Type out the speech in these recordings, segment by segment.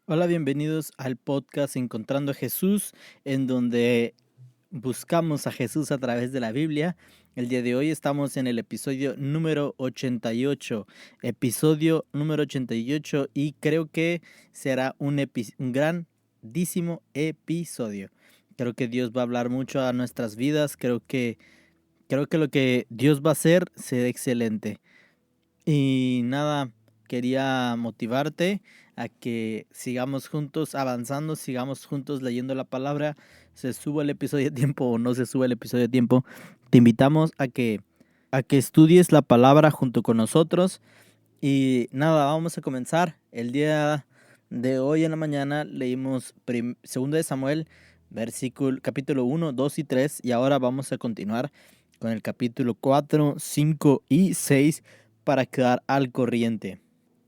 Hola, bienvenidos al podcast Encontrando a Jesús, en donde buscamos a Jesús a través de la Biblia. El día de hoy estamos en el episodio número 88, y creo que será un grandísimo episodio. Creo que Dios va a hablar mucho a nuestras vidas, creo que lo que Dios va a hacer será excelente. Y nada, quería motivarte a que sigamos juntos avanzando, sigamos juntos leyendo la palabra, se suba el episodio a tiempo o no se suba el episodio a tiempo. Te invitamos a que estudies la palabra junto con nosotros. Y nada, vamos a comenzar. El día de hoy en la mañana leímos 2 de Samuel, capítulo 1, 2 y 3, y ahora vamos a continuar con el capítulo 4, 5 y 6 para quedar al corriente.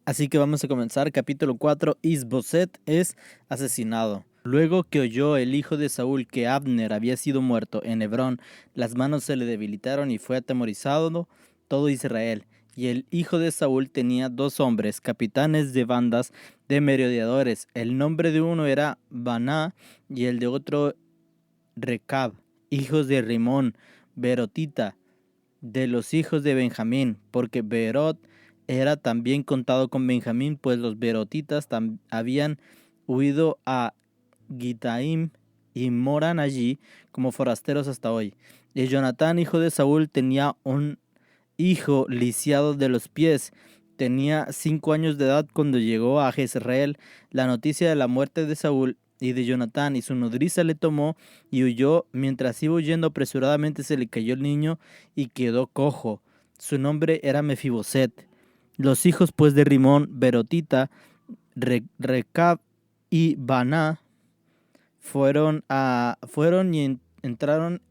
Así que vamos a comenzar. Capítulo 4. Isboset es asesinado. Luego que oyó el hijo de Saúl que Abner había sido muerto en Hebrón, las manos se le debilitaron y fue atemorizado todo Israel. Y el hijo de Saúl tenía 2 hombres, capitanes de bandas de merodeadores. El nombre de uno era Baná y el de otro Recab, hijos de Rimón, Berotita, de los hijos de Benjamín, porque Berot era también contado con Benjamín, pues los berotitas habían huido a Gitaim y moran allí como forasteros hasta hoy. Y Jonatán, hijo de Saúl, tenía un hijo lisiado de los pies. Tenía 5 años de edad cuando llegó a Jezreel la noticia de la muerte de Saúl y de Jonatán, y su nodriza le tomó y huyó. Mientras iba huyendo apresuradamente se le cayó el niño y quedó cojo. Su nombre era Mefiboset. Los hijos pues de Rimón, Berotita, Recab y Baná fueron y entraron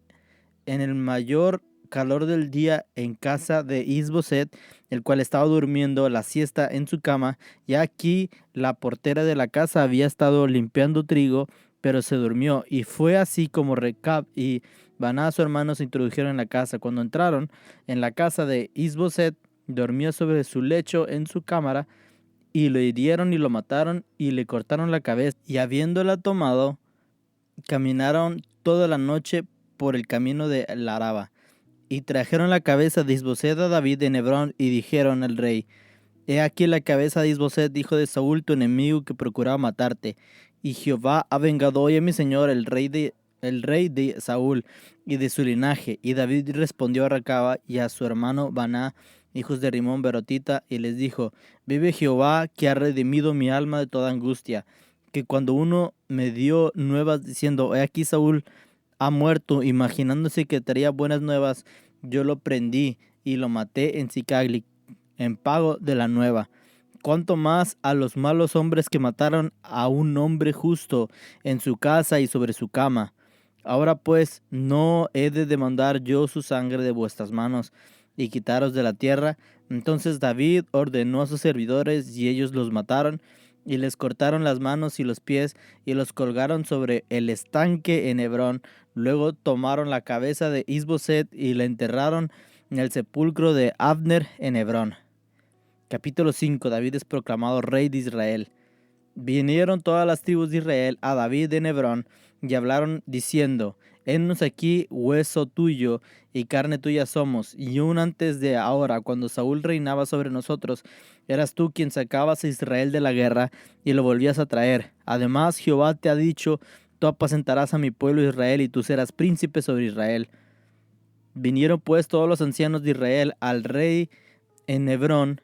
en el mayor calor del día en casa de Isboset, el cual estaba durmiendo la siesta en su cama, y aquí la portera de la casa había estado limpiando trigo, pero se durmió, y fue así como Recab y Baná su hermano se introdujeron en la casa. Cuando entraron en la casa de Isboset, dormía sobre su lecho en su cámara, y lo hirieron y lo mataron y le cortaron la cabeza, y habiéndola tomado, caminaron toda la noche por el camino de la Araba. Y trajeron la cabeza de Isboset a David en Hebrón y dijeron al rey: He aquí la cabeza de Isboset, hijo de Saúl, tu enemigo que procuraba matarte. Y Jehová ha vengado hoy a mi señor, el rey de Saúl y de su linaje. Y David respondió a Racaba y a su hermano Baná, hijos de Rimón Berotita, y les dijo: Vive Jehová, que ha redimido mi alma de toda angustia, que cuando uno me dio nuevas diciendo: He aquí Saúl ha muerto, imaginándose que traía buenas nuevas, yo lo prendí y lo maté en Sicagli, en pago de la nueva. Cuanto más a los malos hombres que mataron a un hombre justo en su casa y sobre su cama. Ahora pues, ¿no he de demandar yo su sangre de vuestras manos y quitaros de la tierra? Entonces David ordenó a sus servidores y ellos los mataron y les cortaron las manos y los pies y los colgaron sobre el estanque en Hebrón. Luego tomaron la cabeza de Isboset y la enterraron en el sepulcro de Abner en Hebrón. Capítulo 5. David es proclamado rey de Israel. Vinieron todas las tribus de Israel a David en Hebrón y hablaron diciendo: Henos aquí hueso tuyo y carne tuya somos. Y aún antes de ahora, cuando Saúl reinaba sobre nosotros, eras tú quien sacabas a Israel de la guerra y lo volvías a traer. Además, Jehová te ha dicho: Tú apacentarás a mi pueblo Israel y tú serás príncipe sobre Israel. Vinieron pues todos los ancianos de Israel al rey en Hebrón,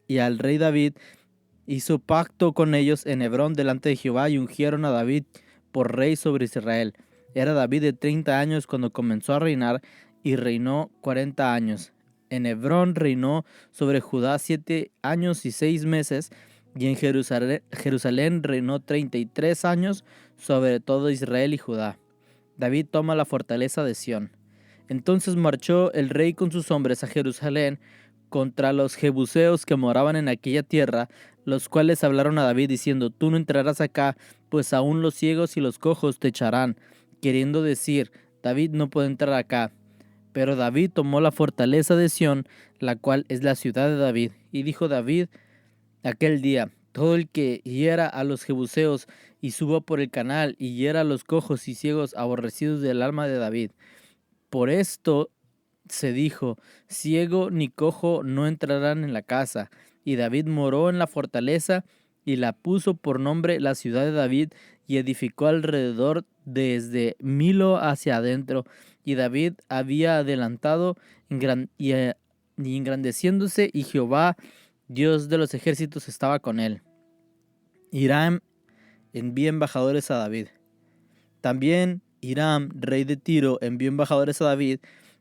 y al rey David hizo pacto con ellos en Hebrón delante de Jehová, y ungieron a David por rey sobre Israel. Era David de 30 años cuando comenzó a reinar, y reinó 40 años. En Hebrón reinó sobre Judá 7 años y 6 meses, y en Jerusalén reinó 33 años sobre todo Israel y Judá. David toma la fortaleza de Sión. Entonces marchó el rey con sus hombres a Jerusalén contra los jebuseos que moraban en aquella tierra, los cuales hablaron a David diciendo: Tú no entrarás acá, pues aún los ciegos y los cojos te echarán, queriendo decir: David no puede entrar acá. Pero David tomó la fortaleza de Sión, la cual es la ciudad de David, y dijo David aquel día: todo el que hiera a los jebuseos y suba por el canal y hiera a los cojos y ciegos aborrecidos del alma de David. Por esto se dijo, ciego ni cojo no entrarán en la casa. Y David moró en la fortaleza y la puso por nombre la ciudad de David y edificó alrededor desde Milo hacia adentro. Y David había adelantado y engrandeciéndose, y Jehová, Dios de los ejércitos, estaba con él. Hiram envía embajadores a David. También Hiram, rey de Tiro, envió embajadores a David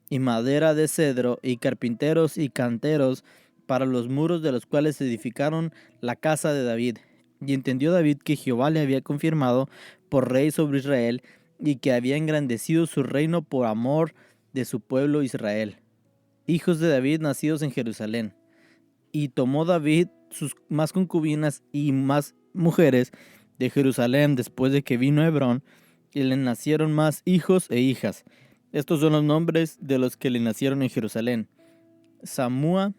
y madera de cedro y carpinteros y canteros para los muros de los cuales edificaron la casa de David. Y entendió David que Jehová le había confirmado por rey sobre Israel y que había engrandecido su reino por amor de su pueblo Israel. Hijos de David nacidos en Jerusalén. Y tomó David sus más concubinas y más mujeres de Jerusalén después de que vino a Hebrón, y le nacieron más hijos e hijas. Estos son los nombres de los que le nacieron en Jerusalén: Samúa,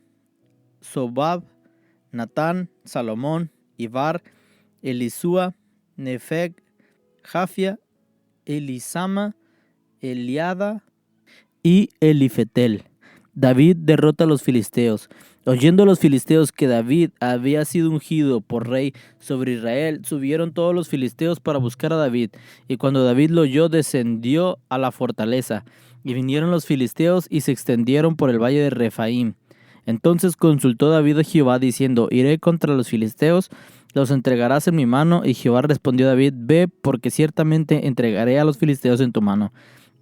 Sobab, Natán, Salomón, Ibar, Elisúa, Nefeg, Jafia, Elisama, Eliada y Elifetel. David derrota a los filisteos. Oyendo los filisteos que David había sido ungido por rey sobre Israel, subieron todos los filisteos para buscar a David. Y cuando David lo oyó, descendió a la fortaleza. Y vinieron los filisteos y se extendieron por el valle de Refaim. Entonces consultó David a Jehová, diciendo: iré contra los filisteos, los entregarás en mi mano. Y Jehová respondió a David: ve, porque ciertamente entregaré a los filisteos en tu mano.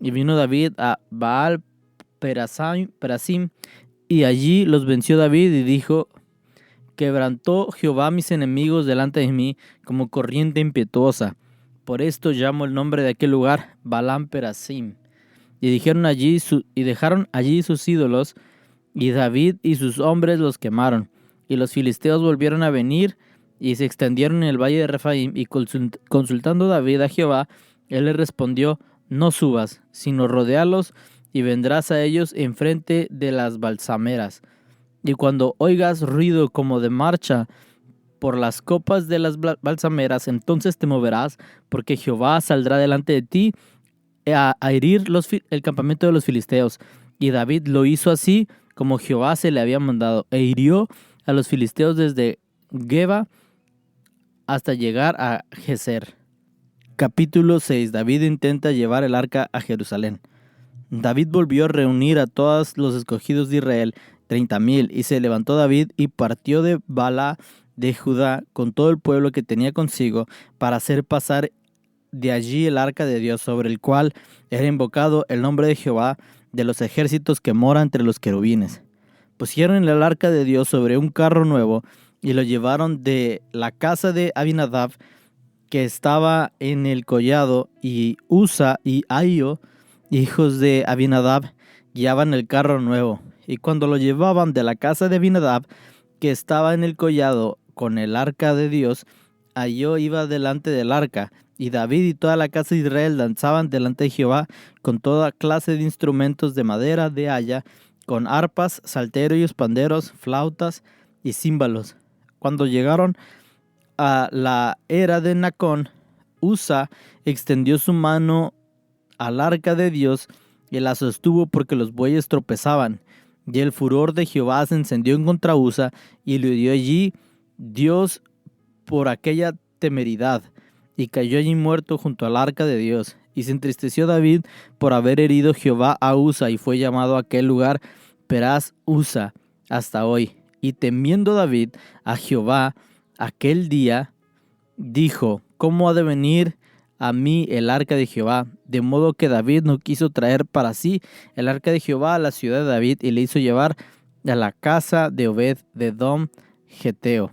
Y vino David a Baal Perasim, y allí los venció David, y dijo: quebrantó Jehová mis enemigos delante de mí como corriente impetuosa. Por esto llamo el nombre de aquel lugar Baal Perasim. Y dejaron allí sus ídolos, y David y sus hombres los quemaron. Y los filisteos volvieron a venir y se extendieron en el valle de Refaim. Y consultando David a Jehová, él le respondió: no subas, sino rodéalos, y vendrás a ellos enfrente de las balsameras. Y cuando oigas ruido como de marcha por las copas de las balsameras, entonces te moverás, porque Jehová saldrá delante de ti a herir el campamento de los filisteos. Y David lo hizo así como Jehová se le había mandado, e hirió a los filisteos desde Geba hasta llegar a Gezer. Capítulo 6. David intenta llevar el arca a Jerusalén. David volvió a reunir a todos los escogidos de Israel, 30,000, y se levantó David y partió de Bala de Judá con todo el pueblo que tenía consigo, para hacer pasar de allí el arca de Dios, sobre el cual era invocado el nombre de Jehová de los ejércitos, que mora entre los querubines. Pusieron el arca de Dios sobre un carro nuevo y lo llevaron de la casa de Abinadab, que estaba en el collado, y Usa y Ahio, hijos de Abinadab, guiaban el carro nuevo. Y cuando lo llevaban de la casa de Abinadab, que estaba en el collado, con el arca de Dios, Ahio iba delante del arca. Y David y toda la casa de Israel danzaban delante de Jehová con toda clase de instrumentos de madera de haya, con arpas, salterios, panderos, flautas y címbalos. Cuando llegaron a la era de Nacón, Usa extendió su mano al arca de Dios y la sostuvo, porque los bueyes tropezaban. Y el furor de Jehová se encendió en contra Usa, y le dio allí Dios por aquella temeridad, y cayó allí muerto junto al arca de Dios. Y se entristeció David por haber herido Jehová a Usa, y fue llamado aquel lugar Peraz Usa hasta hoy. Y temiendo David a Jehová aquel día, dijo: ¿cómo ha de venir a mí el arca de Jehová? De modo que David no quiso traer para sí el arca de Jehová a la ciudad de David, y le hizo llevar a la casa de Obed-edom Geteo.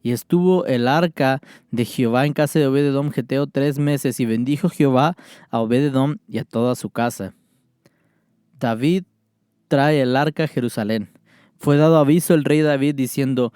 Y estuvo el arca de Jehová en casa de Obed-edom Geteo 3 meses, y bendijo Jehová a Obed-edom y a toda su casa. David trae el arca a Jerusalén. Fue dado aviso el rey David, diciendo: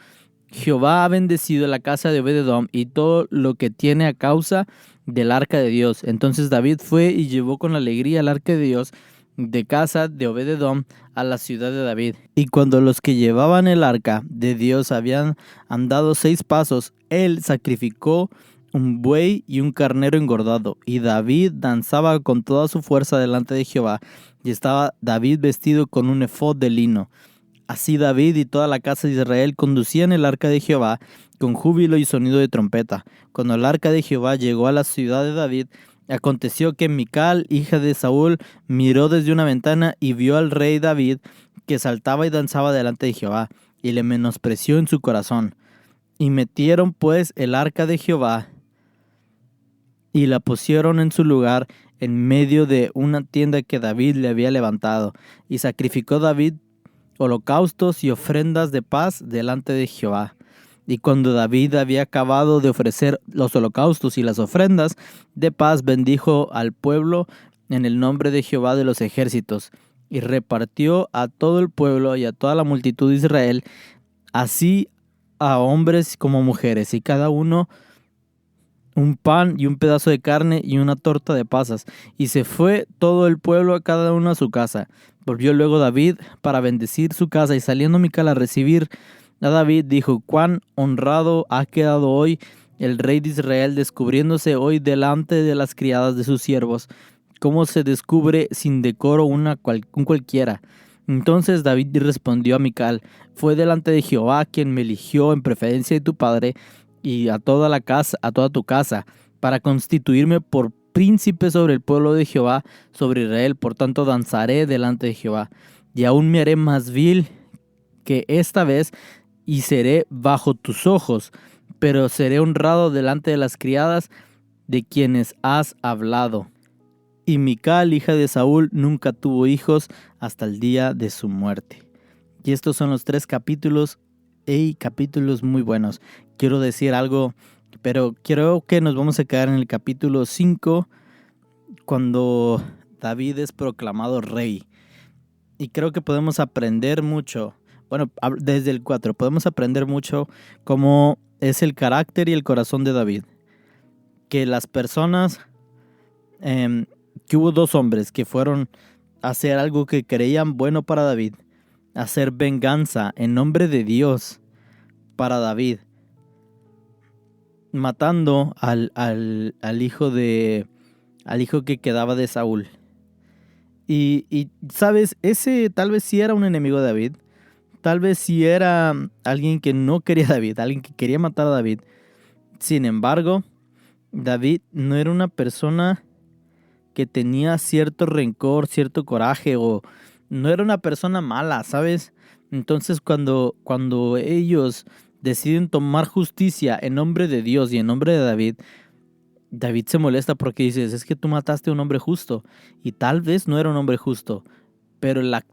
Jehová ha bendecido la casa de Obed-edom y todo lo que tiene a causa del arca de Dios. Entonces David fue y llevó con alegría el arca de Dios de casa de Obed-edom a la ciudad de David. Y cuando los que llevaban el arca de Dios habían andado 6 pasos, él sacrificó un buey y un carnero engordado. Y David danzaba con toda su fuerza delante de Jehová. Y estaba David vestido con un efod de lino. Así David y toda la casa de Israel conducían el arca de Jehová con júbilo y sonido de trompeta. Cuando el arca de Jehová llegó a la ciudad de David, aconteció que Mical, hija de Saúl, miró desde una ventana y vio al rey David que saltaba y danzaba delante de Jehová, y le menospreció en su corazón. Y metieron pues el arca de Jehová y la pusieron en su lugar en medio de una tienda que David le había levantado. Y sacrificó David holocaustos y ofrendas de paz delante de Jehová. Y cuando David había acabado de ofrecer los holocaustos y las ofrendas de paz, bendijo al pueblo en el nombre de Jehová de los ejércitos, y repartió a todo el pueblo y a toda la multitud de Israel, así a hombres como mujeres, y cada uno un pan y un pedazo de carne y una torta de pasas. Y se fue todo el pueblo a cada uno a su casa. Volvió luego David para bendecir su casa, y saliendo Mical a recibir a David, dijo: cuán honrado ha quedado hoy el rey de Israel, descubriéndose hoy delante de las criadas de sus siervos, como se descubre sin decoro un cualquiera. Entonces David respondió a Mical: fue delante de Jehová quien me eligió en preferencia de tu padre y a toda la casa, a toda tu casa, para constituirme por príncipe sobre el pueblo de Jehová, sobre Israel. Por tanto danzaré delante de Jehová, y aún me haré más vil que esta vez, y seré bajo tus ojos, pero seré honrado delante de las criadas de quienes has hablado. Y Mical, hija de Saúl, nunca tuvo hijos hasta el día de su muerte. Y estos son los 3 capítulos, capítulos muy buenos. Quiero decir algo, pero creo que nos vamos a quedar en el capítulo 5, cuando David es proclamado rey. Y creo que podemos aprender mucho. Bueno, desde el 4 podemos aprender mucho cómo es el carácter y el corazón de David. Que las personas, que hubo 2 hombres que fueron a hacer algo que creían bueno para David, hacer venganza en nombre de Dios para David, matando al hijo que quedaba de Saúl. Y sabes, ese tal vez sí era un enemigo de David. Tal vez sí era alguien que no quería a David, alguien que quería matar a David. Sin embargo, David no era una persona que tenía cierto rencor, cierto coraje, o no era una persona mala, ¿sabes? Entonces cuando ellos deciden tomar justicia en nombre de Dios y en nombre de David, David se molesta porque dices: es que tú mataste a un hombre justo. Y tal vez no era un hombre justo, pero la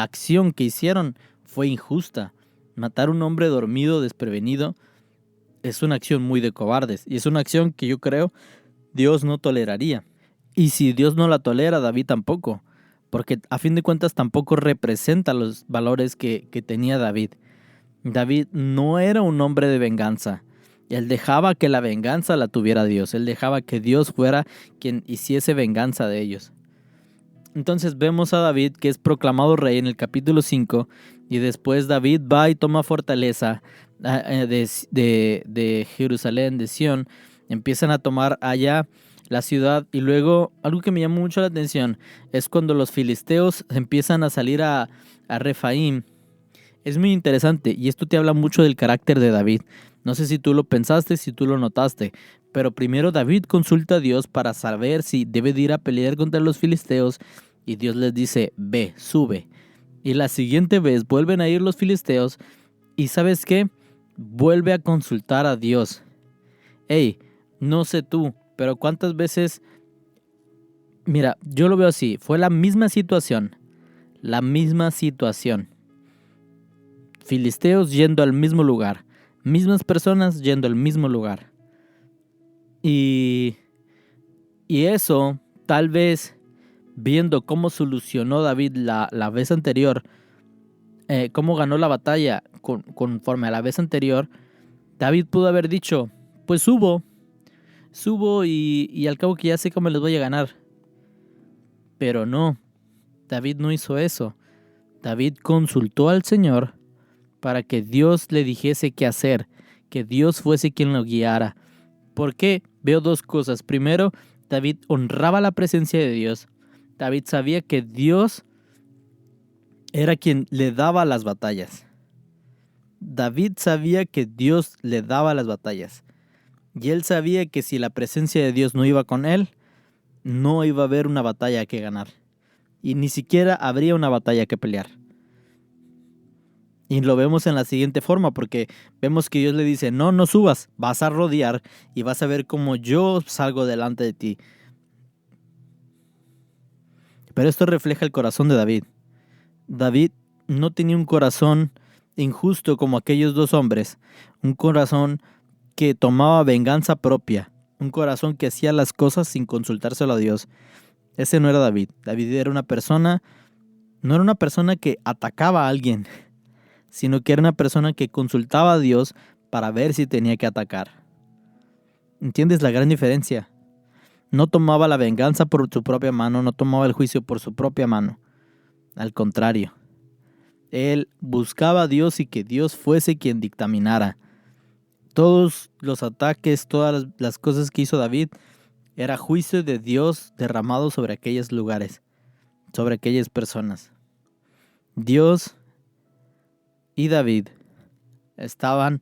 acción que hicieron fue injusta. Matar a un hombre dormido, desprevenido, es una acción muy de cobardes. Y es una acción que yo creo Dios no toleraría. Y si Dios no la tolera, David tampoco. Porque a fin de cuentas tampoco representa los valores que tenía David. David no era un hombre de venganza. Él dejaba que la venganza la tuviera Dios. Él dejaba que Dios fuera quien hiciese venganza de ellos. Entonces vemos a David que es proclamado rey en el capítulo 5, y después David va y toma fortaleza de Jerusalén, de Sión. Empiezan a tomar allá la ciudad, y luego algo que me llamó mucho la atención es cuando los filisteos empiezan a salir a Refaim. Es muy interesante, y esto te habla mucho del carácter de David. No sé si tú lo pensaste, si tú lo notaste, pero primero David consulta a Dios para saber si debe de ir a pelear contra los filisteos, y Dios les dice: ve, sube. Y la siguiente vez vuelven a ir los filisteos, y ¿sabes qué? Vuelve a consultar a Dios. Hey, no sé tú, pero ¿cuántas veces? Mira, yo lo veo así, fue la misma situación. Filisteos yendo al mismo lugar, mismas personas yendo al mismo lugar. Y eso, tal vez, viendo cómo solucionó David la vez anterior, cómo ganó la batalla conforme a la vez anterior, David pudo haber dicho: pues subo y al cabo que ya sé cómo les voy a ganar. Pero no, David no hizo eso. David consultó al Señor para que Dios le dijese qué hacer, que Dios fuese quien lo guiara. ¿Por qué? Veo dos cosas. Primero, David honraba la presencia de Dios. David sabía que Dios era quien le daba las batallas. David sabía que Dios le daba las batallas. Y él sabía que si la presencia de Dios no iba con él, no iba a haber una batalla que ganar. Y ni siquiera habría una batalla que pelear. Y lo vemos en la siguiente forma, porque vemos que Dios le dice, no subas, vas a rodear y vas a ver cómo yo salgo delante de ti. Pero esto refleja el corazón de David. David no tenía un corazón injusto como aquellos dos hombres, un corazón que tomaba venganza propia, un corazón que hacía las cosas sin consultárselo a Dios. Ese no era David. David era no era una persona que atacaba a alguien, sino que era una persona que consultaba a Dios para ver si tenía que atacar. ¿Entiendes la gran diferencia? No tomaba la venganza por su propia mano, no tomaba el juicio por su propia mano. Al contrario, él buscaba a Dios y que Dios fuese quien dictaminara. Todos los ataques, todas las cosas que hizo David, era juicio de Dios derramado sobre aquellos lugares, sobre aquellas personas. Dios y David estaban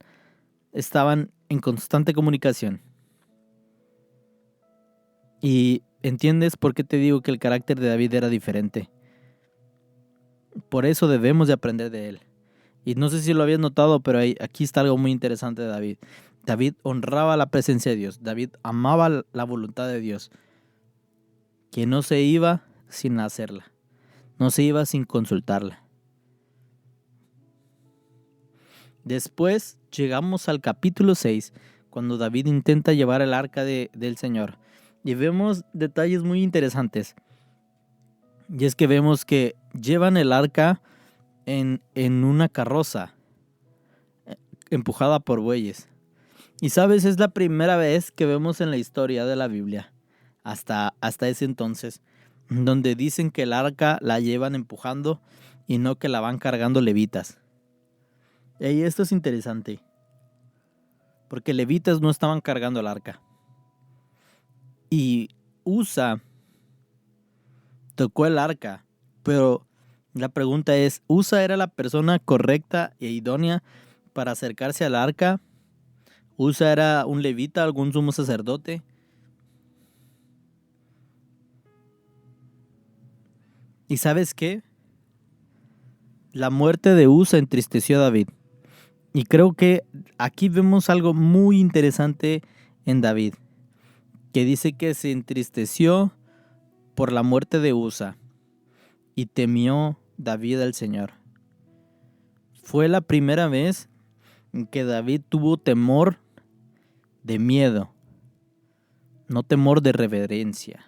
en constante comunicación. Y ¿entiendes por qué te digo que el carácter de David era diferente? Por eso debemos de aprender de él. Y no sé si lo habías notado, pero aquí está algo muy interesante de David. David honraba la presencia de Dios. David amaba la voluntad de Dios. Que no se iba sin hacerla. No se iba sin consultarla. Después llegamos al capítulo 6, cuando David intenta llevar el arca del Señor. Y vemos detalles muy interesantes. Y es que vemos que llevan el arca en una carroza, empujada por bueyes. Y sabes, es la primera vez que vemos en la historia de la Biblia, hasta ese entonces, donde dicen que el arca la llevan empujando y no que la van cargando levitas. Y esto es interesante, porque levitas no estaban cargando el arca. Y Usa tocó el arca, pero la pregunta es, ¿Usa era la persona correcta e idónea para acercarse al arca? ¿Usa era un levita, algún sumo sacerdote? ¿Y sabes qué? La muerte de Usa entristeció a David. Y creo que aquí vemos algo muy interesante en David, que dice que se entristeció por la muerte de Usa y temió David al Señor. Fue la primera vez en que David tuvo temor de miedo, no temor de reverencia.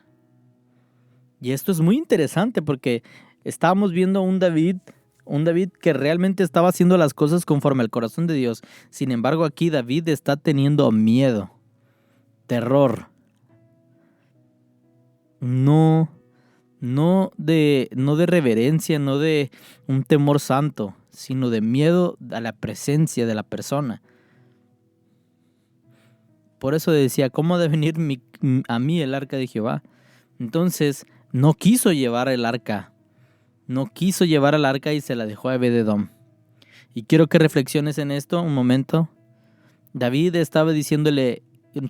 Y esto es muy interesante porque estábamos viendo un David que realmente estaba haciendo las cosas conforme al corazón de Dios. Sin embargo, aquí David está teniendo miedo, terror. No de reverencia, no de un temor santo, sino de miedo a la presencia de la persona. Por eso decía, ¿cómo ha de venir a mí el arca de Jehová? Entonces, no quiso llevar el arca. No quiso llevar al arca y se la dejó a Obed-edom. Y quiero que reflexiones en esto un momento. David estaba diciéndole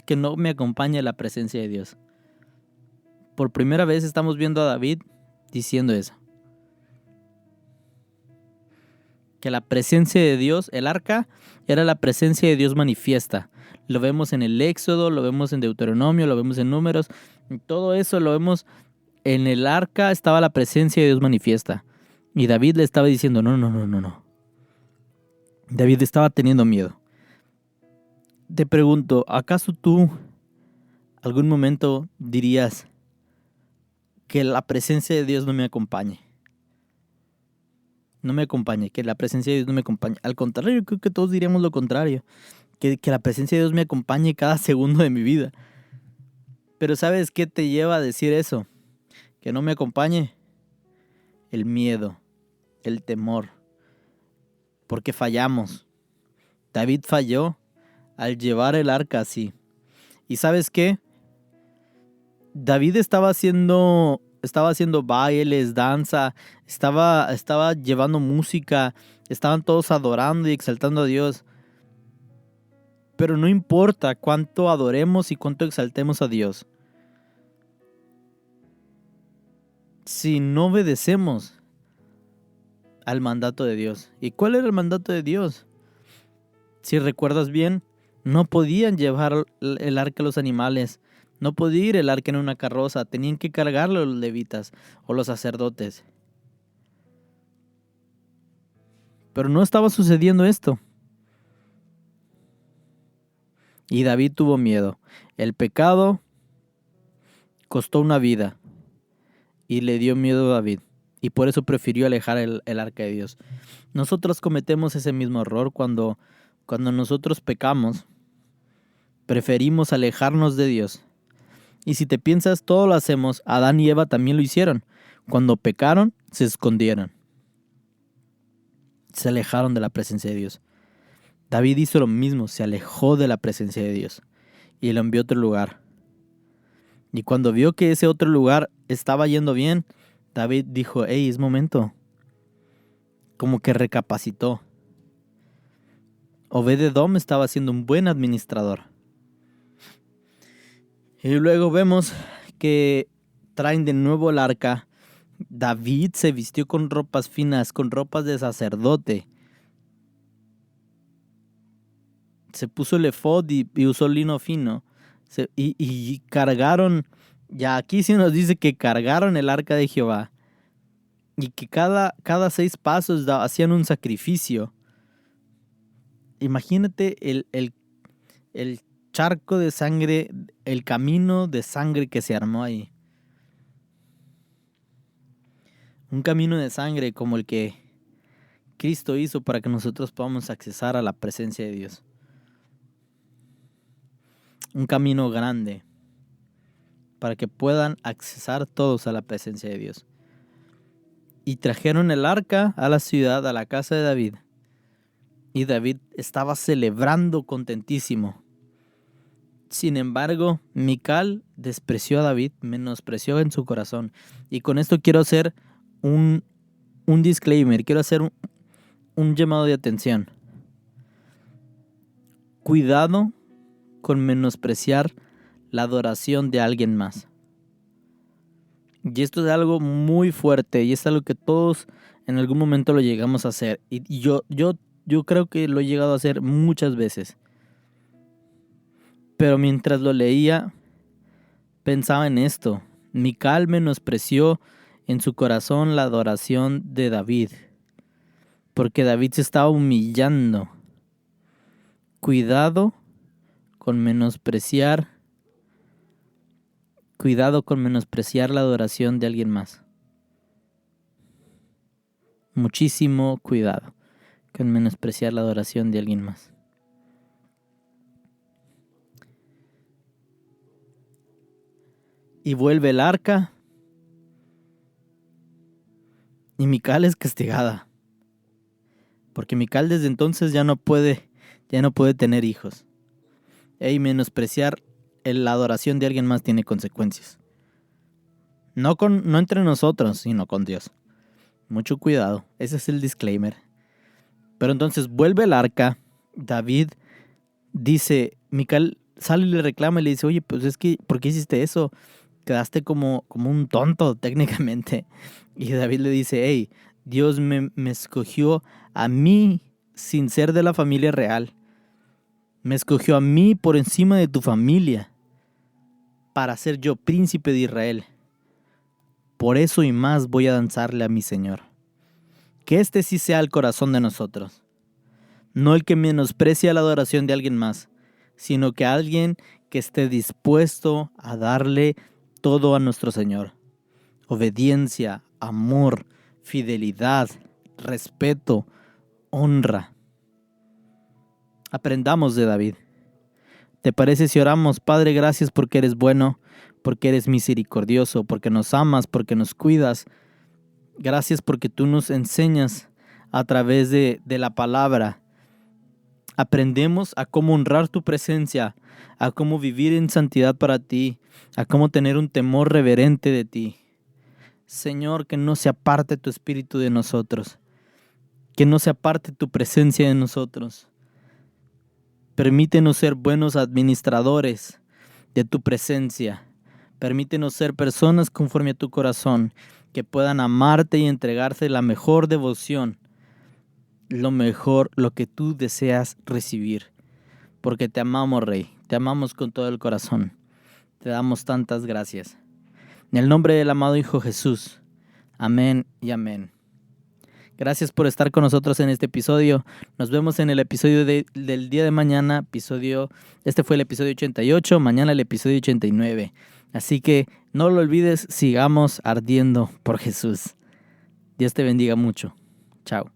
que no me acompañe la presencia de Dios. Por primera vez estamos viendo a David diciendo eso. Que la presencia de Dios, el arca, era la presencia de Dios manifiesta. Lo vemos en el Éxodo, lo vemos en Deuteronomio, lo vemos en Números. Todo eso lo vemos. En el arca estaba la presencia de Dios manifiesta. Y David le estaba diciendo, no. David estaba teniendo miedo. Te pregunto, ¿acaso tú algún momento dirías que la presencia de Dios no me acompañe? No me acompañe, que la presencia de Dios no me acompañe. Al contrario, yo creo que todos diríamos lo contrario. Que la presencia de Dios me acompañe cada segundo de mi vida. Pero ¿sabes qué te lleva a decir eso? Que no me acompañe. el miedo, el temor, porque fallamos. David falló al llevar el arca así. ¿Y sabes qué? David estaba haciendo bailes, danza, estaba llevando música, estaban todos adorando y exaltando a Dios. Pero no importa cuánto adoremos y cuánto exaltemos a Dios, si no obedecemos al mandato de Dios. ¿Y cuál era el mandato de Dios? Si recuerdas bien, no podían llevar el arca a los animales. No podía ir el arca en una carroza. Tenían que cargarlo los levitas o los sacerdotes. Pero no estaba sucediendo esto. Y David tuvo miedo. El pecado costó una vida. Y le dio miedo a David. Y por eso prefirió alejar el arca de Dios. Nosotros cometemos ese mismo error cuando nosotros pecamos. Preferimos alejarnos de Dios. Y si te piensas, todo lo hacemos. Adán y Eva también lo hicieron. Cuando pecaron, se escondieron. Se alejaron de la presencia de Dios. David hizo lo mismo, se alejó de la presencia de Dios y lo envió a otro lugar. Y cuando vio que ese otro lugar estaba yendo bien, David dijo, hey, es momento. Como que recapacitó. Obed-edom estaba siendo un buen administrador. Y luego vemos que traen de nuevo el arca. David se vistió con ropas finas, con ropas de sacerdote. Se puso el efod y usó lino fino. Y cargaron, ya aquí sí nos dice que cargaron el arca de Jehová. Y que cada 6 pasos hacían un sacrificio. Imagínate el charco de sangre, el camino de sangre que se armó ahí. Un camino de sangre como el que Cristo hizo para que nosotros podamos accesar a la presencia de Dios. Un camino grande para que puedan accesar todos a la presencia de Dios. Y trajeron el arca a la ciudad, a la casa de David. Y David estaba celebrando contentísimo. Sin embargo, Mical despreció a David, menospreció en su corazón. Y con esto quiero hacer un disclaimer, quiero hacer un llamado de atención. Cuidado con menospreciar la adoración de alguien más. Y esto es algo muy fuerte y es algo que todos en algún momento lo llegamos a hacer. Y yo creo que lo he llegado a hacer muchas veces. Pero mientras lo leía, pensaba en esto. Mical menospreció en su corazón la adoración de David, porque David se estaba humillando. Cuidado con menospreciar la adoración de alguien más. Muchísimo cuidado con menospreciar la adoración de alguien más. Y vuelve el arca. Y Mical es castigada. Porque Mical desde entonces ya no puede tener hijos. Y menospreciar la adoración de alguien más tiene consecuencias. No entre nosotros, sino con Dios. Mucho cuidado. Ese es el disclaimer. Pero entonces vuelve el arca. David dice, Mical sale y le reclama y le dice, oye, pues es que, ¿por qué hiciste eso? Quedaste como un tonto técnicamente. Y David le dice, hey, Dios me escogió a mí sin ser de la familia real. Me escogió a mí por encima de tu familia para ser yo príncipe de Israel. Por eso y más voy a danzarle a mi Señor. Que este sí sea el corazón de nosotros. No el que menosprecia la adoración de alguien más, sino que alguien que esté dispuesto a darle todo a nuestro Señor. Obediencia, amor, fidelidad, respeto, honra. Aprendamos de David. ¿Te parece si oramos? Padre, gracias porque eres bueno, porque eres misericordioso, porque nos amas, porque nos cuidas, Gracias porque tú nos enseñas a través de la palabra. Aprendemos a cómo honrar tu presencia, a cómo vivir en santidad para ti, a cómo tener un temor reverente de ti. Señor, que no se aparte tu espíritu de nosotros, que no se aparte tu presencia de nosotros. Permítenos ser buenos administradores de tu presencia. Permítenos ser personas conforme a tu corazón, que puedan amarte y entregarte la mejor devoción, lo mejor, lo que tú deseas recibir. Porque te amamos, Rey, te amamos con todo el corazón. Te damos tantas gracias. En el nombre del amado Hijo Jesús. Amén y amén. Gracias por estar con nosotros en este episodio. Nos vemos en el episodio del día de mañana. Este fue el episodio 88, mañana el episodio 89. Así que no lo olvides, sigamos ardiendo por Jesús. Dios te bendiga mucho. Chao.